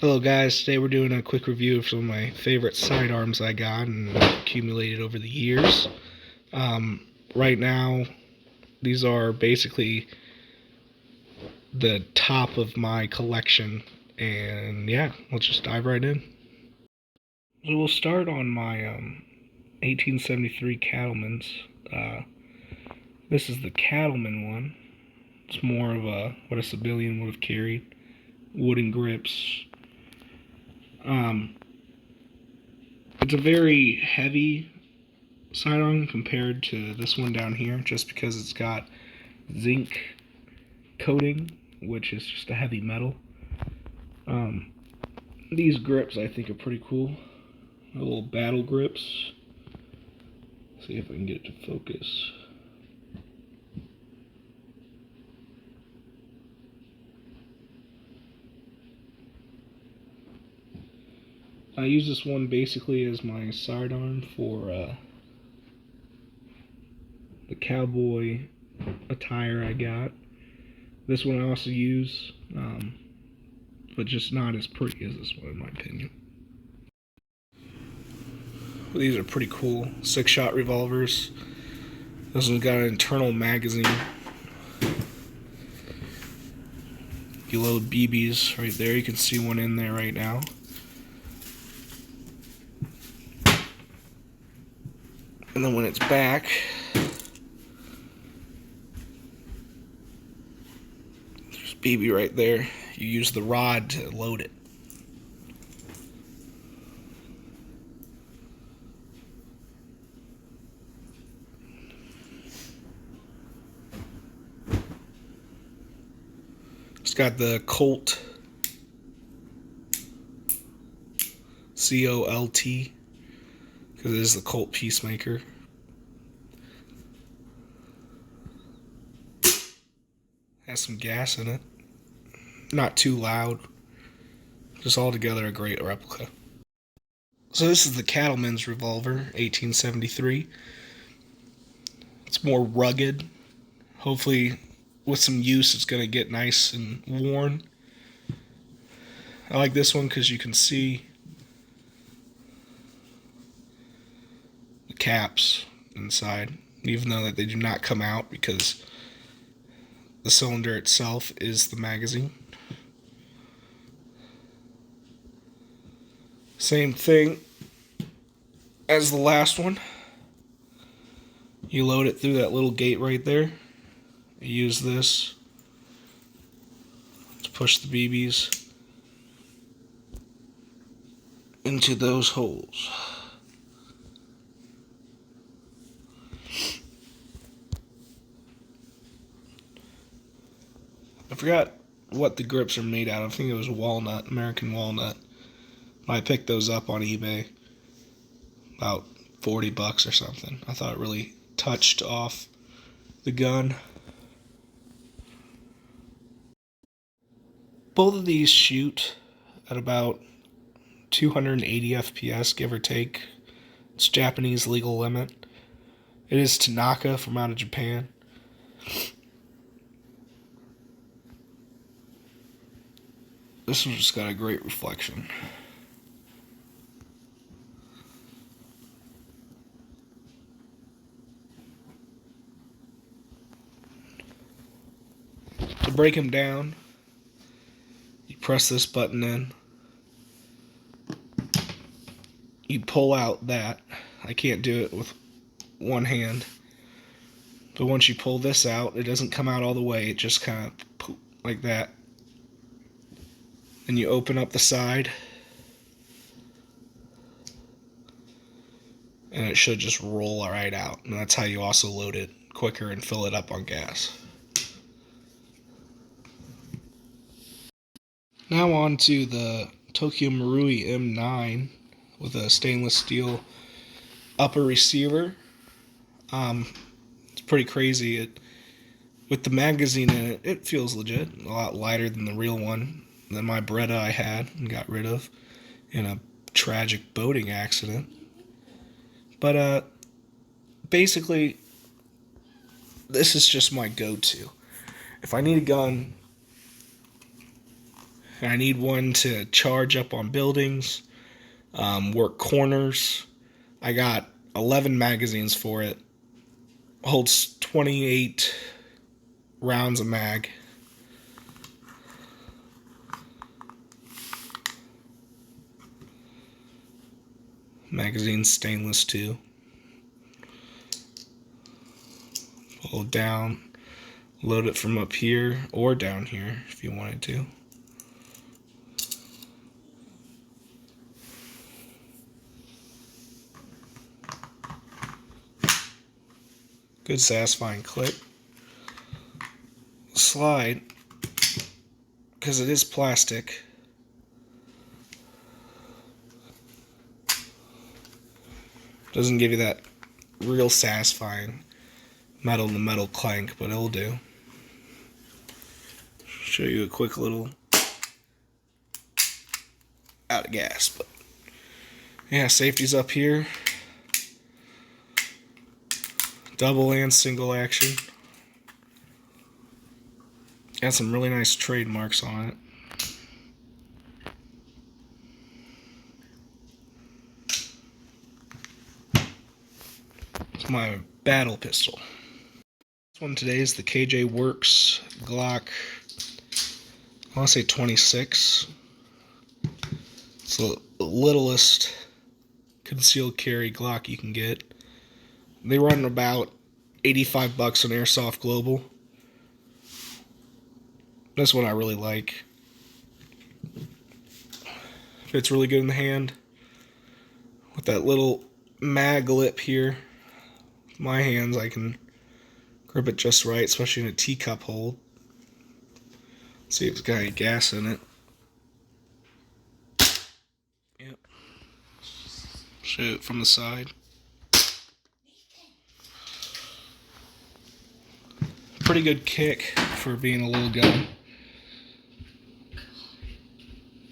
Hello guys, today we're doing a quick review of some of my favorite sidearms I got and accumulated over the years. Right now, these are basically the top of my collection, and yeah, let's just dive right in. So we'll start on my 1873 Cattlemans. This is the Cattleman one. It's more of what a civilian would have carried. Wooden grips. It's a very heavy sidearm compared to this one down here, just because it's got zinc coating, which is just a heavy metal. These grips I think are pretty cool. The little battle grips. Let's see if I can get it to focus. I use this one basically as my sidearm for the cowboy attire I got. This one I also use, but just not as pretty as this one in my opinion. These are pretty cool 6-shot revolvers. This one's got an internal magazine. You load BBs right there. You can see one in there right now. And then when it's back, there's BB right there. You use the rod to load it. It's got the Colt, C-O-L-T, because it is the Colt Peacemaker. Has some gas in it. Not too loud. Just altogether a great replica. So this is the Cattleman's Revolver, 1873. It's more rugged. Hopefully, with some use, it's going to get nice and worn. I like this one because you can see the caps inside, even though that they do not come out because the cylinder itself is the magazine. Same thing as the last one. You load it through that little gate right there. You use this to push the BBs into those holes. I forgot what the grips are made out of. I think it was walnut, American walnut. I picked those up on eBay, about $40 or something. I thought it really touched off the gun. Both of these shoot at about 280 FPS, give or take. It's Japanese legal limit. It is Tanaka from out of Japan. This one's just got a great reflection. To break them down, you press this button in. You pull out that. I can't do it with one hand. But once you pull this out, it doesn't come out all the way. It just kind of like that. And you open up the side, and it should just roll right out. And that's how you also load it quicker and fill it up on gas. Now on to the Tokyo Marui M9 with a stainless steel upper receiver. It's pretty crazy. With the magazine in it, it feels legit. A lot lighter than the real one. Than my Beretta I had and got rid of in a tragic boating accident. But basically, this is just my go-to. If I need a gun I need one to charge up on buildings, work corners. I got 11 magazines for it. Holds 28 rounds of mag. Magazine's stainless too. Pull it down, load it from up here or down here if you wanted to. Good satisfying click. Slide, because it is plastic. Doesn't give you that real satisfying metal to metal clank, but it'll do. Show you a quick little out of gas, but yeah, safety's up here. Double and single action. Got some really nice trademarks on it. It's my battle pistol. This one today is the KJ Works Glock, I want to say 26. It's the littlest concealed carry Glock you can get. They run about $85 on Airsoft Global. This one I really like. Fits really good in the hand. With that little mag lip here. With my hands, I can grip it just right, especially in a teacup hold. See if it's got any gas in it. Yep. Show it from the side. Pretty good kick for being a little gun.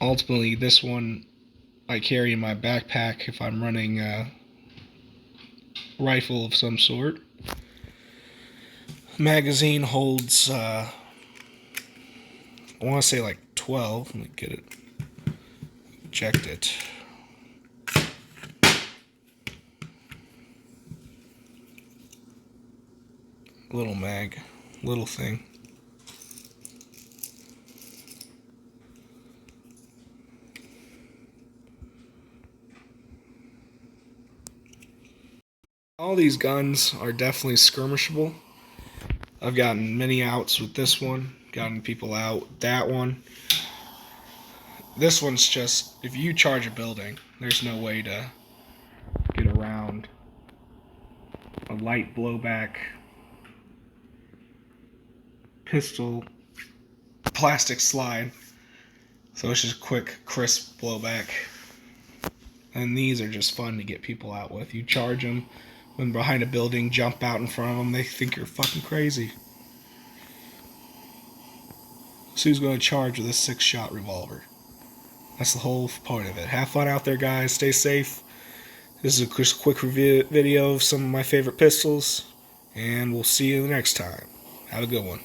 Ultimately, this one I carry in my backpack if I'm running a rifle of some sort. Magazine holds, I want to say like 12. Let me get it. Checked it. Little mag. Little thing. All these guns are definitely skirmishable. I've gotten many outs with this one, gotten people out with that one. This one's just, if you charge a building, there's no way to get around a light blowback pistol plastic slide. So it's just quick, crisp blowback. And these are just fun to get people out with. You charge them when behind a building, jump out in front of them, they think you're fucking crazy. So who's going to charge with a 6-shot revolver? That's the whole point of it. Have fun out there, guys. Stay safe. This is a quick review video of some of my favorite pistols, and we'll see you the next time. Have a good one.